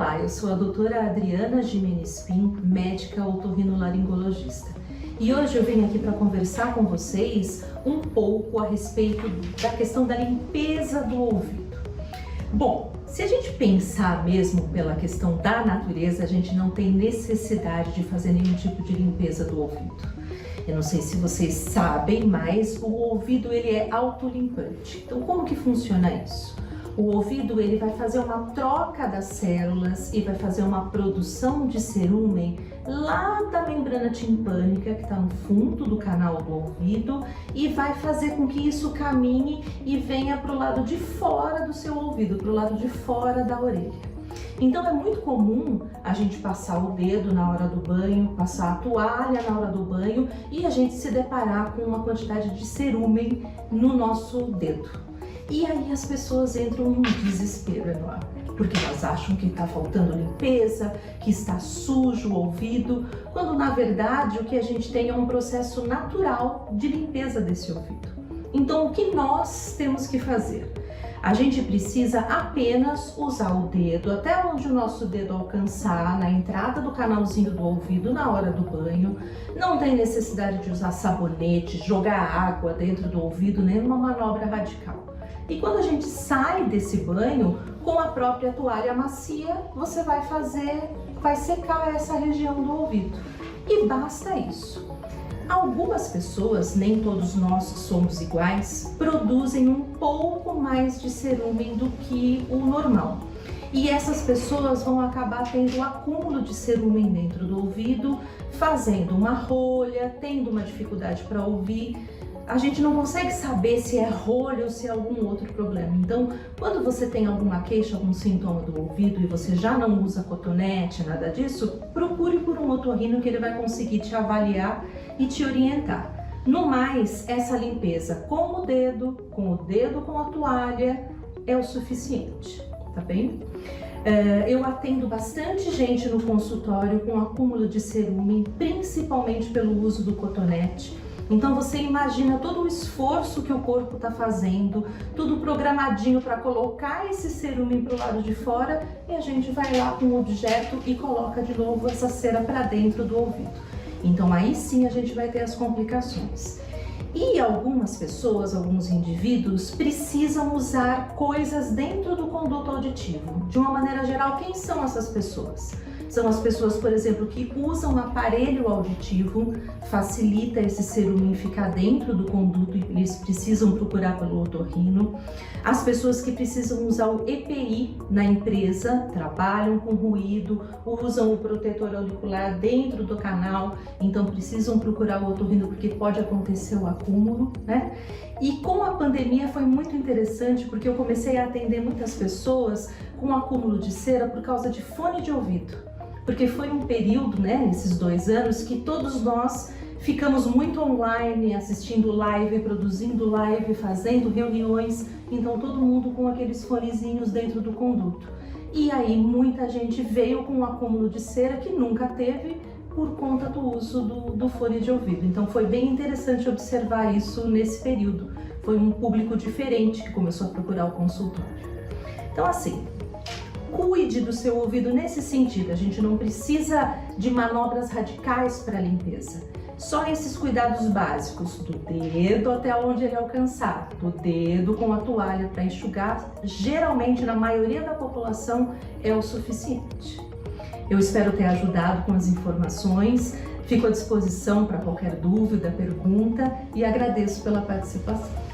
Olá, eu sou a doutora Adriana Gimenez Pim, médica otorrinolaringologista. E hoje eu venho aqui para conversar com vocês um pouco a respeito da questão da limpeza do ouvido. Bom, se a gente pensar mesmo pela questão da natureza, a gente não tem necessidade de fazer nenhum tipo de limpeza do ouvido. Eu não sei se vocês sabem, mas o ouvido ele é autolimpante. Então como que funciona isso? O ouvido ele vai fazer uma troca das células e vai fazer uma produção de cerúmen lá da membrana timpânica que está no fundo do canal do ouvido e vai fazer com que isso caminhe e venha para o lado de fora do seu ouvido, para o lado de fora da orelha. Então é muito comum a gente passar o dedo na hora do banho, passar a toalha na hora do banho e a gente se deparar com uma quantidade de cerúmen no nosso dedo. E aí as pessoas entram num desespero enorme, porque elas acham que está faltando limpeza, que está sujo o ouvido, quando na verdade o que a gente tem é um processo natural de limpeza desse ouvido. Então o que nós temos que fazer? A gente precisa apenas usar o dedo até onde o nosso dedo alcançar, na entrada do canalzinho do ouvido na hora do banho. Não tem necessidade de usar sabonete, jogar água dentro do ouvido, nem uma manobra radical. E quando a gente sai desse banho, com a própria toalha macia, você vai secar essa região do ouvido. E basta isso. Algumas pessoas, nem todos nós somos iguais, produzem um pouco mais de cerúmen do que o normal. E essas pessoas vão acabar tendo um acúmulo de cerúmen dentro do ouvido, fazendo uma rolha, tendo uma dificuldade para ouvir. A gente não consegue saber se é rolha ou se é algum outro problema. Então, quando você tem alguma queixa, algum sintoma do ouvido e você já não usa cotonete, nada disso, procure por um otorrino que ele vai conseguir te avaliar e te orientar. No mais, essa limpeza com o dedo com a toalha é o suficiente, tá bem? Eu atendo bastante gente no consultório com acúmulo de cerúmen, principalmente pelo uso do cotonete. Então você imagina todo o esforço que o corpo está fazendo, tudo programadinho para colocar esse cerúmen para o lado de fora e a gente vai lá com o objeto e coloca de novo essa cera para dentro do ouvido. Então aí sim a gente vai ter as complicações. E algumas pessoas, alguns indivíduos precisam usar coisas dentro do conduto auditivo. De uma maneira geral, quem são essas pessoas? São as pessoas, por exemplo, que usam aparelho auditivo, facilita esse cerúmen ficar dentro do conduto e eles precisam procurar pelo otorrino. As pessoas que precisam usar o EPI na empresa, trabalham com ruído, usam o protetor auricular dentro do canal, então precisam procurar o otorrino porque pode acontecer o acúmulo, né? E com a pandemia foi muito interessante porque eu comecei a atender muitas pessoas com acúmulo de cera por causa de fone de ouvido. Porque foi um período, né, nesses 2 anos, que todos nós ficamos muito online, assistindo live, produzindo live, fazendo reuniões, então todo mundo com aqueles fonezinhos dentro do conduto. E aí muita gente veio com um acúmulo de cera que nunca teve por conta do uso do fone de ouvido. Então foi bem interessante observar isso nesse período. Foi um público diferente que começou a procurar o consultório. Então assim, cuide do seu ouvido nesse sentido, a gente não precisa de manobras radicais para limpeza. Só esses cuidados básicos, do dedo até onde ele alcançar, do dedo com a toalha para enxugar, geralmente na maioria da população é o suficiente. Eu espero ter ajudado com as informações, fico à disposição para qualquer dúvida, pergunta e agradeço pela participação.